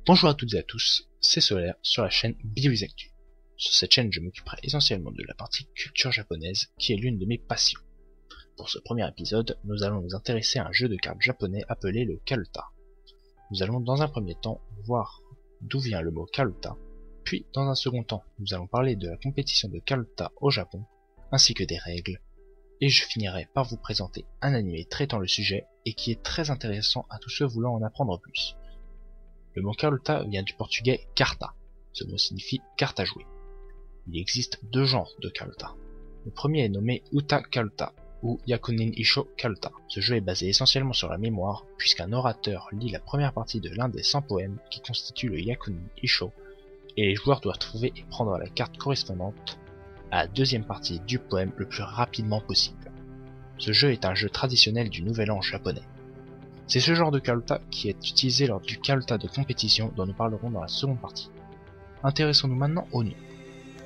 Bonjour à toutes et à tous, c'est Solaire sur la chaîne BioWizActu. Sur cette chaîne, je m'occuperai essentiellement de la partie culture japonaise, qui est l'une de mes passions. Pour ce premier épisode, nous allons nous intéresser à un jeu de cartes japonais appelé le Karuta. Nous allons dans un premier temps voir d'où vient le mot Karuta, puis dans un second temps, nous allons parler de la compétition de Karuta au Japon, ainsi que des règles, et je finirai par vous présenter un anime traitant le sujet et qui est très intéressant à tous ceux voulant en apprendre plus. Le mot Karuta vient du portugais carta. Ce mot signifie carte à jouer. Il existe deux genres de Karuta. Le premier est nommé Uta Karuta ou Yakunin Isho Karuta. Ce jeu est basé essentiellement sur la mémoire, puisqu'un orateur lit la première partie de l'un des 100 poèmes qui constituent le Yakunin Isho, et les joueurs doivent trouver et prendre la carte correspondante à la deuxième partie du poème le plus rapidement possible. Ce jeu est un jeu traditionnel du Nouvel An japonais. C'est ce genre de Karuta qui est utilisé lors du Karuta de compétition dont nous parlerons dans la seconde partie. Intéressons-nous maintenant au nom.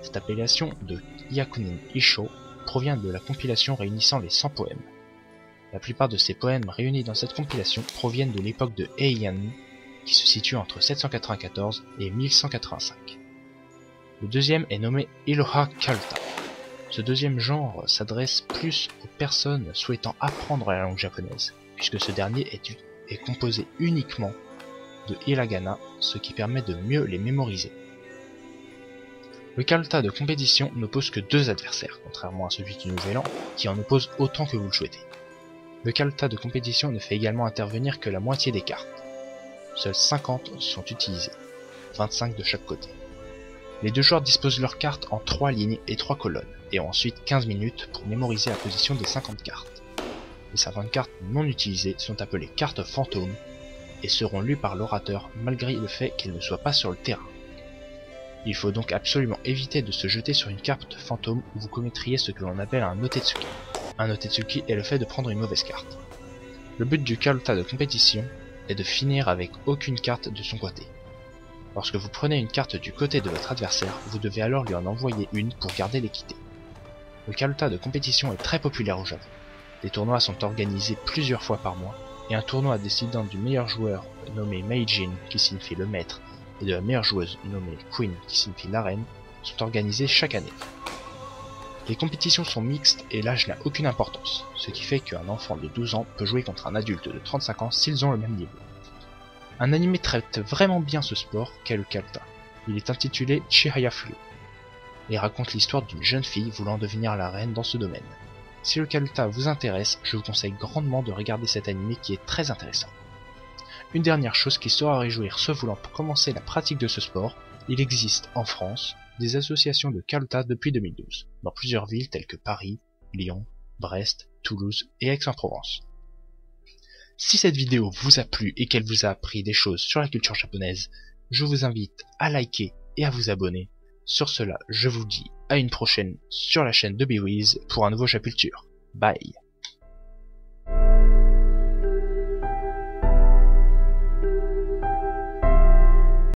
Cette appellation de Yakunin Isho provient de la compilation réunissant les 100 poèmes. La plupart de ces poèmes réunis dans cette compilation proviennent de l'époque de Heian, qui se situe entre 794 et 1185. Le deuxième est nommé Iroha Karuta. Ce deuxième genre s'adresse plus aux personnes souhaitant apprendre la langue japonaise, puisque ce dernier est composé uniquement de hiragana, ce qui permet de mieux les mémoriser. Le Karuta de compétition n'oppose que deux adversaires, contrairement à celui du Nouvel An, qui en oppose autant que vous le souhaitez. Le Karuta de compétition ne fait également intervenir que la moitié des cartes. Seules 50 sont utilisées, 25 de chaque côté. Les deux joueurs disposent leurs cartes en 3 lignes et 3 colonnes, et ont ensuite 15 minutes pour mémoriser la position des 50 cartes. Les 50 cartes non utilisées sont appelées cartes fantômes et seront lues par l'orateur malgré le fait qu'elles ne soient pas sur le terrain. Il faut donc absolument éviter de se jeter sur une carte fantôme où vous commettriez ce que l'on appelle un Otetsuki. Un Otetsuki est le fait de prendre une mauvaise carte. Le but du Karuta de compétition est de finir avec aucune carte de son côté. Lorsque vous prenez une carte du côté de votre adversaire, vous devez alors lui en envoyer une pour garder l'équité. Le Karuta de compétition est très populaire au Japon. Des tournois sont organisés plusieurs fois par mois, et un tournoi décidant du meilleur joueur nommé Meijin, qui signifie le maître, et de la meilleure joueuse nommée Queen, qui signifie la reine, sont organisés chaque année. Les compétitions sont mixtes et l'âge n'a aucune importance, ce qui fait qu'un enfant de 12 ans peut jouer contre un adulte de 35 ans s'ils ont le même niveau. Un anime traite vraiment bien ce sport qu'est le Karuta. Il est intitulé Chihaya Furu et raconte l'histoire d'une jeune fille voulant devenir la reine dans ce domaine. Si le Karuta vous intéresse, je vous conseille grandement de regarder cet anime qui est très intéressant. Une dernière chose qui saura réjouir ceux voulant commencer la pratique de ce sport, il existe en France des associations de Karuta depuis 2012, dans plusieurs villes telles que Paris, Lyon, Brest, Toulouse et Aix-en-Provence. Si cette vidéo vous a plu et qu'elle vous a appris des choses sur la culture japonaise, je vous invite à liker et à vous abonner. Sur cela, je vous dis à une prochaine sur la chaîne de BioWiz pour un nouveau chapitre. Bye.